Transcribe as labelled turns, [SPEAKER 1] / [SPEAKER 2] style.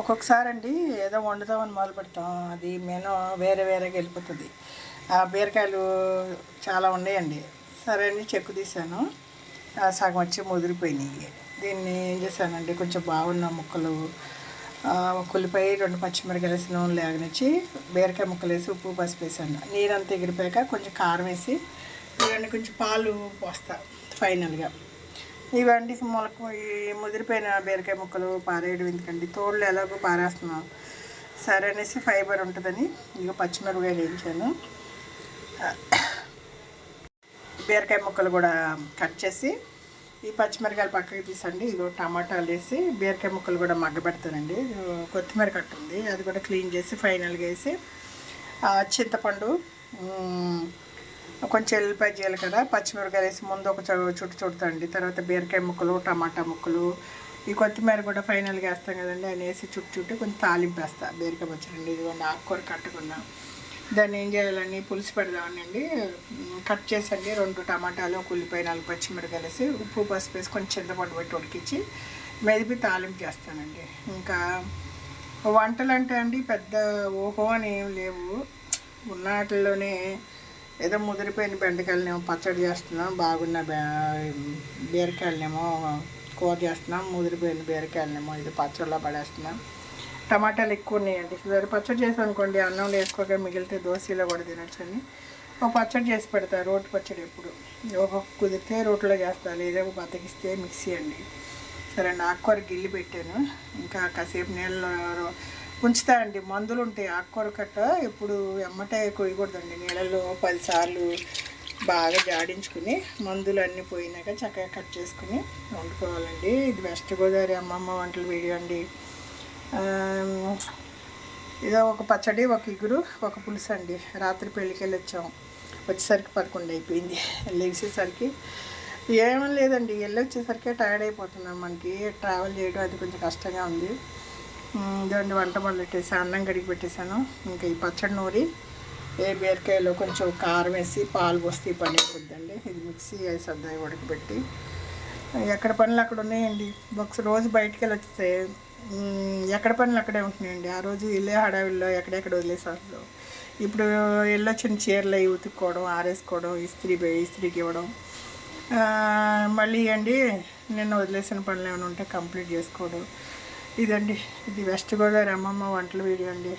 [SPEAKER 1] ఒక్కొక్కసారి అండి ఏదో వండుతామని మొదలు పెడతాం, అది మెను వేరే వేరేగా వెళ్ళిపోతుంది. ఆ బీరకాయలు చాలా ఉన్నాయండి. సరే అని చెక్కు తీసాను, సగం వచ్చి ముదిరిపోయినాయి. దీన్ని ఏం చేశానండి, కొంచెం బాగున్న ముక్కలు, ఒక ఉల్లిపాయ, 2 పచ్చిమిరపకాయలు వేసి నూనె లేగనిచ్చి బీరకాయ ముక్కలు వేసి ఉప్పు పసుపు వేసాను. నీరంతా ఎగిరిపోయాక కొంచెం కారం వేసి ఇవన్నీ కొంచెం పాలు పోస్తా ఫైనల్గా. ఇవన్నీ మొలకు ఈ ముదిరిపోయిన బీరకాయ ముక్కలు పారేయడం ఎందుకండి, తోళ్ళు ఎలాగో పారేస్తున్నాం. సరే అనేసి ఫైబర్ ఉంటుందని ఇక పచ్చిమిరపకాయలు వేయించాను. బీరకాయ ముక్కలు కూడా కట్ చేసి ఈ పచ్చిమిరకాయలు పక్కకి తీసండి. ఇదో టమాటాలు వేసి బీరకాయ ముక్కలు కూడా మగ్గబెడతానండి. కొత్తిమీర కట్ట ఉంది, అది కూడా క్లీన్ చేసి ఫైనల్గా వేసి చింతపండు, కొంచెం ఎల్లిపాయ, జీలకర్ర, పచ్చిమిరకాయలు వేసి ముందు ఒక చుట్టు చుడతాండి. తర్వాత బీరకాయ ముక్కలు, టమాటా ముక్కలు, ఈ కొత్తిమీర కూడా ఫైనల్గా వేస్తాం కదండి, అని వేసి చుట్టు కొంచెం తాలింపు వేస్తా. బీరకాయ పచ్చడి ఇదిగోండి, ఆకుకూర కట్టుకున్నా. దాన్ని ఏం చేయాలని పులుసు పెడదామనండి. కట్ చేసండి 2 టమాటాలు, ఒక ఉల్లిపాయ, 4 పచ్చిమిరకాయలు వేసి ఉప్పు పసుపు వేసి కొంచెం చింతపండు పెట్టి ఉడికించి మెదిపి తాలింపు చేస్తానండి. ఇంకా వంటలు అంటే అండి పెద్ద ఓహో అని ఏం లేవు. ఉన్న వాటిల్లోనే ఏదో ముదిరిపోయిన బెండకాయలనేమో పచ్చడి చేస్తున్నాం, బాగున్న బీరకాయలనేమో కూర చేస్తున్నాం, ముదిరిపోయిన బీరకాయలనేమో ఇది పచ్చడిలో పడేస్తున్నాం. టమాటాలు ఎక్కువ ఉన్నాయండి. వేరే పచ్చడి చేసాం అనుకోండి, అన్నంలో వేసుకోగా మిగిలితే దోశలో కూడా తినొచ్చని ఒక పచ్చడి చేసి పెడతారు. రోటి పచ్చడి ఎప్పుడు ఒక కుదిరితే రోట్లో చేస్తాను, లేదా బతికిస్తే మిక్సీ అండి. సరే అండి, ఆకుకూర గిల్లి పెట్టాను. ఇంకా కాసేపు నీళ్ళలో ఉంచుతా అండి. మందులు ఉంటాయి ఆకుకూర కట్ట, ఎప్పుడు ఎమ్మటే కొయ్యకూడదండి. నీళ్ళలో 10 సార్లు బాగా జాడించుకుని మందులు అన్నీ పోయినాక చక్కగా కట్ చేసుకుని వండుకోవాలండి. ఇది వెస్ట్ గోదావరి అమ్మమ్మ వంటల వీడియో అండి. ఇదో ఒక పచ్చడి, ఒక ఇగురు, ఒక పులుసు అండి. రాత్రి పెళ్ళికి వెళ్ళి వచ్చేసరికి 11 అయిపోయింది. లేచేసరికి ఏమీ లేదండి, వచ్చేసరికి టైర్డ్ అయిపోతున్నాం. మనకి ట్రావెల్ చేయడం అది కొంచెం కష్టంగా ఉంది. ఇదండి వంట మొదలెట్టేసి అన్నం కడిగి పెట్టేశాను. ఇంకా ఈ పచ్చడి నూరి బీరకాయలో కొంచెం కారం వేసి పాలు పోస్తే పని అయిపోద్దండి. ఇది మిక్సీ వేసి అద్దాయి ఉడకబెట్టి ఎక్కడ పనులు అక్కడ ఉన్నాయండి. ఒక రోజు బయటికి వెళ్ళి వస్తే ఎక్కడ పనులు అక్కడే ఉంటున్నాయండి. ఆ రోజు ఇల్లే హడావిల్లో ఎక్కడెక్కడ వదిలేసారు. ఇప్పుడు వెళ్ళొచ్చిన చీరలు అవి ఉతుక్కోవడం, ఆరేసుకోవడం, ఇస్త్రీకి ఇవ్వడం, మళ్ళీ అండి నిన్న వదిలేసిన పనులు ఏమైనా ఉంటే కంప్లీట్ చేసుకోవడం. ఇదండి, ఇది వెస్ట్ గోదావరి అమ్మమ్మ వంటల వీడియో అండి.